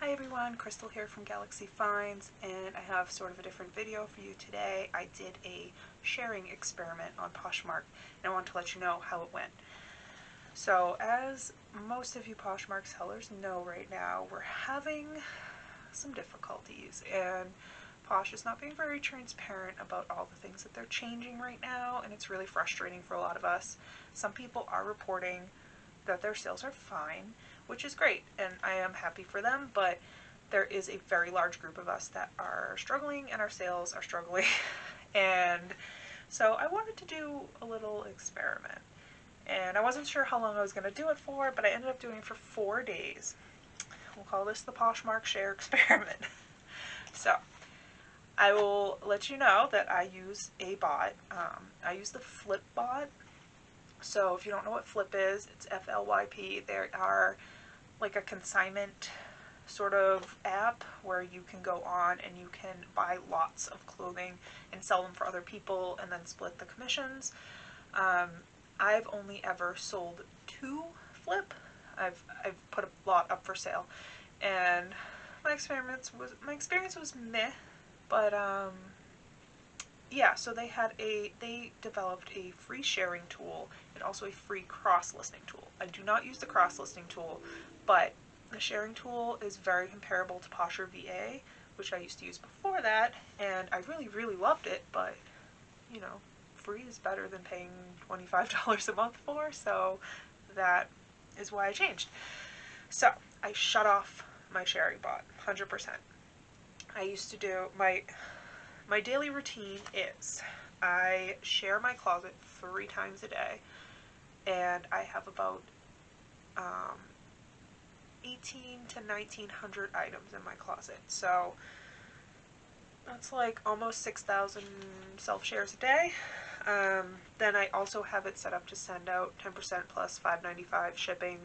Hi everyone, Crystal here from Galaxy Finds, and I have sort of a different video for you today. I did a sharing experiment on Poshmark, and I want to let you know how it went. So, as most of you Poshmark sellers know right now, we're having some difficulties, and Posh is not being very transparent about all the things that they're changing right now, and it's really frustrating for a lot of us. Some people are reporting that their sales are fine, which is great, and I am happy for them, but there is a very large group of us that are struggling, and our sales are struggling. And so I wanted to do a little experiment, and I wasn't sure how long I was going to do it for, but I ended up doing it for 4 days. We'll call this the Poshmark share experiment. So I will let you know that I use a bot. I use the Flip bot. So if you don't know what Flip is, it's FLYP. They are like a consignment sort of app where you can go on and you can buy lots of clothing and sell them for other people and then split the commissions. I've only ever sold 2 Flip. I've put a lot up for sale, and my experience was meh, but yeah, so they developed a free sharing tool and also a free cross-listing tool. I do not use the cross-listing tool, but the sharing tool is very comparable to Posher VA, which I used to use before that, and I really, really loved it, but, you know, free is better than paying $25 a month for, so that is why I changed. So, I shut off my sharing bot, 100%. I used to do my daily routine is I share my closet 3 times a day, and I have about 18 to 1900 items in my closet. So that's like almost 6,000 self-shares a day. Then I also have it set up to send out 10% plus $5.95 shipping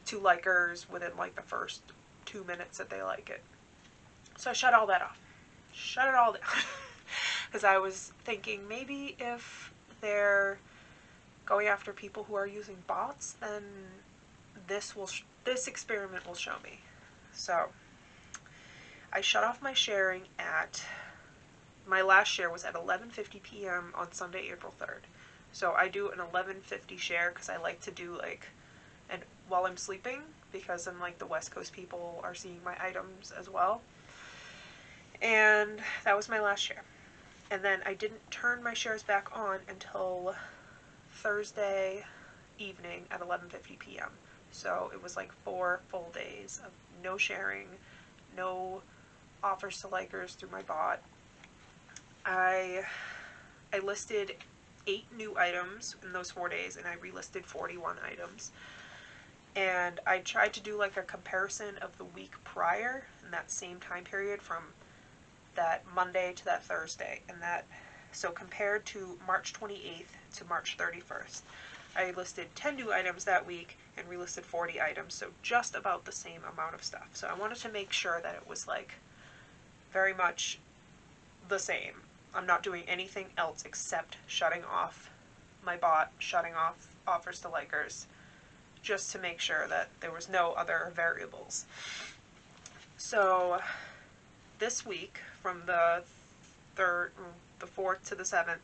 to likers within like the first 2 minutes that they like it. So I shut all that off. Shut it all down. Because I was thinking maybe if they're going after people who are using bots, then this experiment will show me. So I shut off my sharing my last share was at 11:50 p.m. on Sunday, April 3rd. So I do an 11:50 share because I like to do and while I'm sleeping, because then like the West Coast people are seeing my items as well. And that was my last share. And then I didn't turn my shares back on until Thursday evening at 11:50 p.m. So it was like 4 full days of no sharing, no offers to likers through my bot. I listed 8 new items in those 4 days, and I relisted 41 items. And I tried to do like a comparison of the week prior in that same time period from that Monday to that Thursday, and so compared to March 28th to March 31st, I listed 10 new items that week and relisted 40 items, so just about the same amount of stuff. So I wanted to make sure that it was like very much the same. I'm not doing anything else except shutting off my bot, shutting off offers to likers, just to make sure that there was no other variables. So this week, from the 4th to the 7th,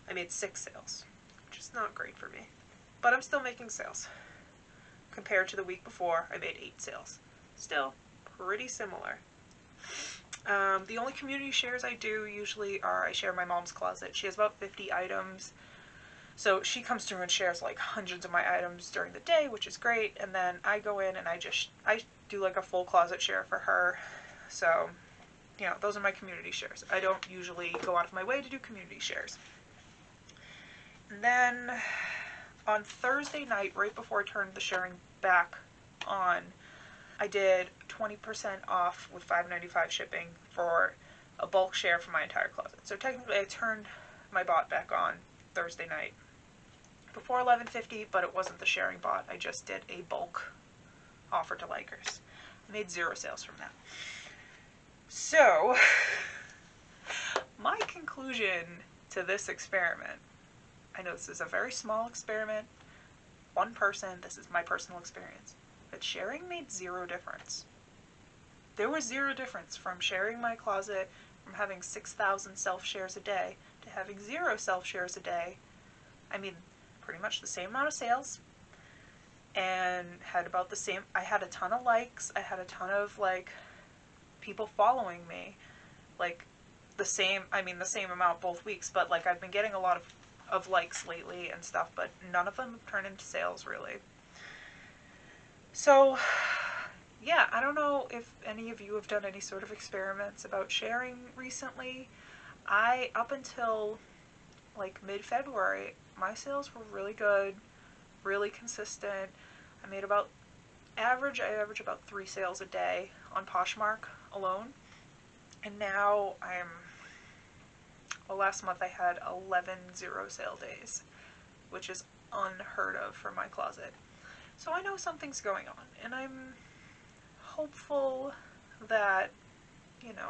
I made 6 sales, which is not great for me, but I'm still making sales. Compared to the week before, I made 8 sales. Still pretty similar. The only community shares I do usually are I share my mom's closet. She has about 50 items, so she comes through and shares like hundreds of my items during the day, which is great, and then I go in and I do like a full closet share for her. So, you know, those are my community shares. I don't usually go out of my way to do community shares. And then on Thursday night, right before I turned the sharing back on, I did 20% off with $5.95 shipping for a bulk share for my entire closet. So technically I turned my bot back on Thursday night before 11:50, but it wasn't the sharing bot. I just did a bulk offer to likers. I made 0 sales from that. So, my conclusion to this experiment, I know this is a very small experiment, 1 person, this is my personal experience, but sharing made 0 difference. there was zero difference from sharing my closet, from having 6,000 self-shares a day to having 0 self-shares a day. I mean, pretty much the same amount of sales, and had about the same, I had a ton of likes, I had a ton of, like, people following me, like, the same amount both weeks, but, like, I've been getting a lot of likes lately and stuff, but none of them have turned into sales, really. So, yeah, I don't know if any of you have done any sort of experiments about sharing recently. Up until, like, mid-February, my sales were really good, really consistent. I average about 3 sales a day on Poshmark alone. And now last month I had 11 0 sale days, which is unheard of for my closet. So I know something's going on, and I'm hopeful that,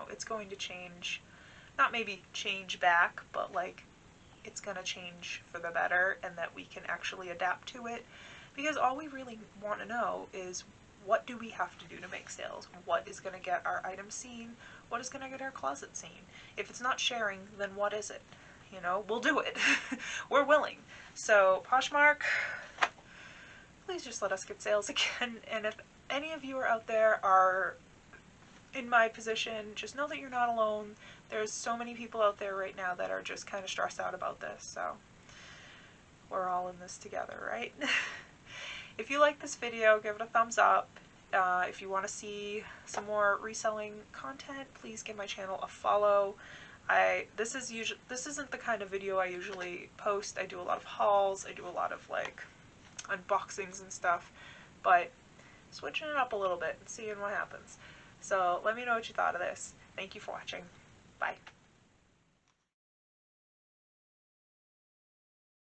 it's going to change. Not maybe change back, but, like, it's going to change for the better, and that we can actually adapt to it. Because all we really want to know is, what do we have to do to make sales? What is going to get our items seen? What is going to get our closet seen? If it's not sharing, then what is it? We'll do it. We're willing. So, Poshmark, please just let us get sales again. And if any of you are out there are in my position, just know that you're not alone. There's so many people out there right now that are just kind of stressed out about this, so we're all in this together, right? If you like this video, give it a thumbs up. If you want to see some more reselling content, please give my channel a follow. This isn't the kind of video I usually post. I do a lot of hauls, I do a lot of, like, unboxings and stuff, but switching it up a little bit and seeing what happens. So let me know what you thought of this. Thank you for watching. Bye.